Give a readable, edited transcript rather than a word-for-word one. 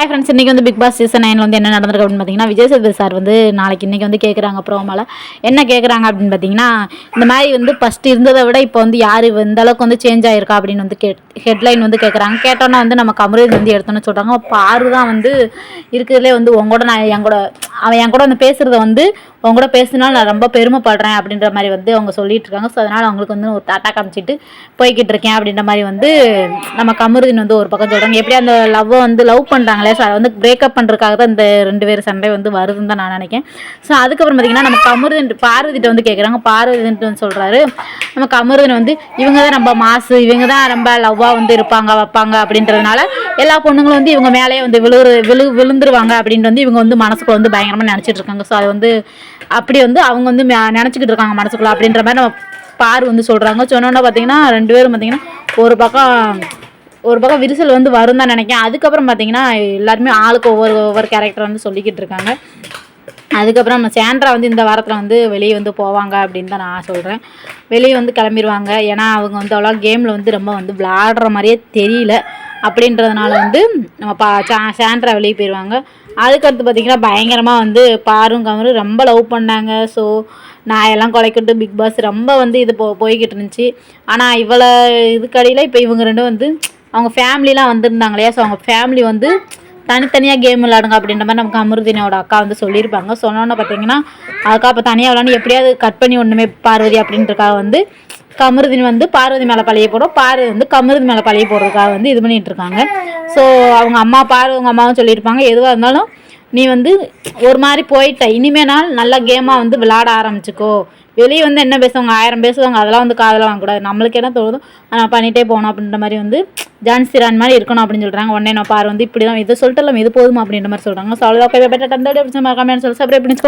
Hi friends, இன்றைக்கி வந்து big Boss season 9 வந்து என்ன நடந்திருக்கு அப்படின்னு பார்த்தீங்கன்னா, விஜய் சேதுபதி சார் வந்து நாளைக்கு இன்றைக்கி வந்து கேட்குறாங்க ப்ரோமோல. என்ன கேட்குறாங்க அப்படின்னு பார்த்தீங்கன்னா, இந்த மாதிரி வந்து ஃபஸ்ட்டு இருந்ததை விட இப்போ வந்து யார் இந்த அளவுக்கு வந்து சேஞ்ச் ஆகிருக்கா அப்படின்னு வந்து ஹெட்லைன் வந்து கேட்குறாங்க. கேட்டோன்னா வந்து நம்ம கமருதீன் வந்து எடுத்தோன்னு சொல்கிறாங்க. பாரு தான் வந்து இருக்கிறதுலே வந்து உங்களோட அவன் என் கூட வந்து பேசுகிறத வந்து உங்க கூட பேசினாலும் நான் ரொம்ப பெருமைப்படுறேன் அப்படின்ற மாதிரி வந்து அவங்க சொல்லிட்டு இருக்காங்க. ஸோ அதனால் அவங்களுக்கு வந்து ஒரு டாட்டா காமிச்சிட்டு போய்கிட்டு இருக்கேன் அப்படின்ற மாதிரி வந்து நம்ம கமருதீன் வந்து ஒரு பக்கம் சொல்கிறாங்க. எப்படி அந்த லவ் பண்ணுறாங்களே, ஸோ அதை வந்து பிரேக்கப் பண்ணுறதுக்காக தான் இந்த 2 பேர் சண்டை வந்து வருதுன்னு தான் நான் நினைக்கிறேன். ஸோ அதுக்கப்புறம் பார்த்திங்கன்னா நம்ம கமருதீன் பார்வதிட்ட வந்து கேட்குறாங்க. பார்வதிட்டு வந்து சொல்கிறாரு, நம்ம கமருதீன் வந்து இவங்க தான் ரொம்ப மாசு, இவங்க தான் ரொம்ப லவ்வாக வந்து இருப்பாங்க வைப்பாங்க அப்படின்றதுனால எல்லா பொண்ணுங்களும் வந்து இவங்க மேலேயே வந்து விழுந்துருவாங்க அப்படின்ட்டு வந்து இவங்க வந்து மனசுக்குள்ள வந்து பயங்கரமாக நினச்சிட்டு இருக்காங்க. ஸோ அது வந்து அப்படி வந்து அவங்க வந்து நினச்சிக்கிட்டு இருக்காங்க மனசுக்குள்ள அப்படின்ற மாதிரி நம்ம பாரு வந்து சொல்கிறாங்க. சொன்னோன்னா பார்த்தீங்கன்னா 2 பேரும் பார்த்தீங்கன்னா ஒரு பக்கம் விரிசல் வந்து வரும் தான் நினைக்கிறேன். அதுக்கப்புறம் பார்த்தீங்கன்னா எல்லாருமே ஆளுக்கு ஒவ்வொரு கேரக்டர் வந்து சொல்லிக்கிட்டு இருக்காங்க. அதுக்கப்புறம் நம்ம சாண்ட்ரா வந்து இந்த வாரத்தில் வந்து வெளியே வந்து போவாங்க அப்படின்னு தான் நான் சொல்கிறேன். வெளியே வந்து கிளம்பிடுவாங்க. ஏன்னா அவங்க வந்து அவ்வளோ கேமில் வந்து ரொம்ப வந்து விளையாடுற மாதிரியே தெரியல அப்படின்றதுனால வந்து நம்ம சாண்ட்ரா வெளியே போயிடுவாங்க. அதுக்கடுத்து பார்த்திங்கன்னா பயங்கரமாக வந்து பாரும் கமரும் ரொம்ப லவ் பண்ணாங்க. ஸோ நான் எல்லாம் குலைக்கிட்டு பிக் பாஸ் ரொம்ப வந்து இது போய்கிட்டு இருந்துச்சு. ஆனால் இவ்வளோ இதுக்கடியில் இப்போ இவங்க ரெண்டும் வந்து அவங்க ஃபேமிலிலாம் வந்திருந்தாங்க இல்லையா, ஸோ அவங்க ஃபேமிலி வந்து தனித்தனியாக கேம் விளாடுங்க அப்படின்ற மாதிரி நமக்கு கமருதீனோட அக்கா வந்து சொல்லியிருப்பாங்க. சொன்னோன்னு பார்த்தீங்கன்னா அதுக்காக இப்போ தனியாக விளாண்டு எப்படியாவது கட் பண்ணி ஒன்றுமே பார்வதி அப்படின்றக்காக வந்து கமருதீன் வந்து பார்வதி மேலே பழைய போடும், பார்வதி வந்து கமருதி மேலே பழைய போடுறதுக்காக வந்து இது பண்ணிகிட்டு இருக்காங்க. ஸோ அவங்க அவங்க அம்மாவும் சொல்லியிருப்பாங்க, எதுவாக இருந்தாலும் நீ வந்து ஒரு மாதிரி போயிட்ட, இனிமேனால் நல்ல கேமாக வந்து விளையாட ஆரம்பிச்சிக்கோ, வெளியே வந்து என்ன பேசுவாங்க 1000 பேசுவாங்க, அதெல்லாம் வந்து காதில் வாங்கக்கூடாது, நம்மளுக்கு என்ன தோணுதோ நான் பண்ணிகிட்டே போகணும் அப்படின்ற மாதிரி வந்து ஜான்சிரான் மாதிரி இருக்கணும் அப்படின்னு சொல்கிறாங்க. உடனே நான் பாரு வந்து இப்படி தான் இதை சொல்லிட்டு இது போதுமா அப்படின்ற மாதிரி சொல்கிறாங்க. ஸோ அவ்வளோதான். கமெண்ட் சொல்லி சப்ஸ்கிரைப் பண்ணிக்கோ.